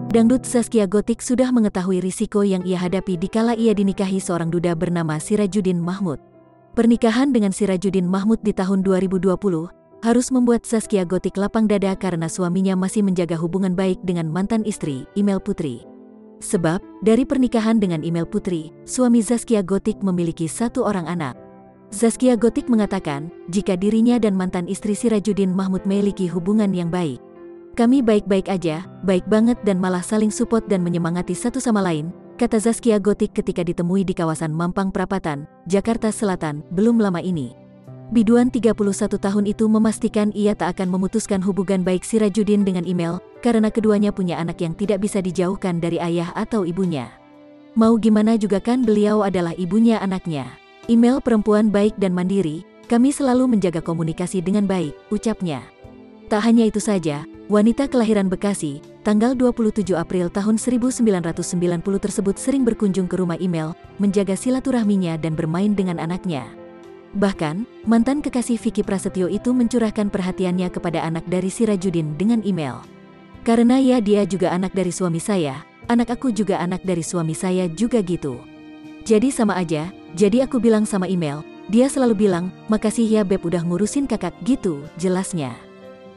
Dangdut Zaskia Gotik sudah mengetahui risiko yang ia hadapi dikala ia dinikahi seorang duda bernama Sirajuddin Mahmud. Pernikahan dengan Sirajuddin Mahmud di tahun 2020 harus membuat Zaskia Gotik lapang dada karena suaminya masih menjaga hubungan baik dengan mantan istri, Imel Putri. Sebab, dari pernikahan dengan Imel Putri, suami Zaskia Gotik memiliki 1 orang anak. Zaskia Gotik mengatakan, jika dirinya dan mantan istri Sirajuddin Mahmud memiliki hubungan yang baik. Kami baik-baik aja, baik banget dan malah saling support dan menyemangati satu sama lain, kata Zaskia Gotik ketika ditemui di kawasan Mampang Perapatan, Jakarta Selatan, belum lama ini. Biduan 31 tahun itu memastikan ia tak akan memutuskan hubungan baik Sirajuddin dengan Imel, karena keduanya punya anak yang tidak bisa dijauhkan dari ayah atau ibunya. Mau gimana juga kan beliau adalah ibunya anaknya. Imel perempuan baik dan mandiri, kami selalu menjaga komunikasi dengan baik, ucapnya. Tak hanya itu saja, wanita kelahiran Bekasi, tanggal 27 April tahun 1990 tersebut sering berkunjung ke rumah Imel, menjaga silaturahminya dan bermain dengan anaknya. Bahkan, mantan kekasih Vicky Prasetyo itu mencurahkan perhatiannya kepada anak dari Sirajuddin dengan Imel. Karena ya dia juga anak dari suami saya, anak aku juga anak dari suami saya juga gitu. Jadi sama aja, jadi aku bilang sama Imel, dia selalu bilang, makasih ya Beb udah ngurusin kakak gitu, jelasnya.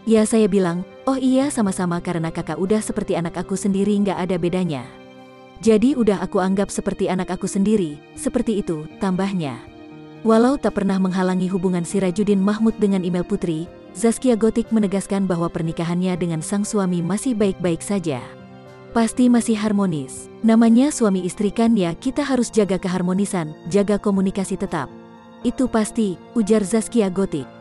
Ya saya bilang, oh iya sama-sama karena kakak udah seperti anak aku sendiri nggak ada bedanya. Jadi udah aku anggap seperti anak aku sendiri, seperti itu, tambahnya. Walau tak pernah menghalangi hubungan Sirajuddin Mahmud dengan Imel Putri, Zaskia Gotik menegaskan bahwa pernikahannya dengan sang suami masih baik-baik saja. Pasti masih harmonis. Namanya suami istri kan ya kita harus jaga keharmonisan, jaga komunikasi tetap. Itu pasti, ujar Zaskia Gotik.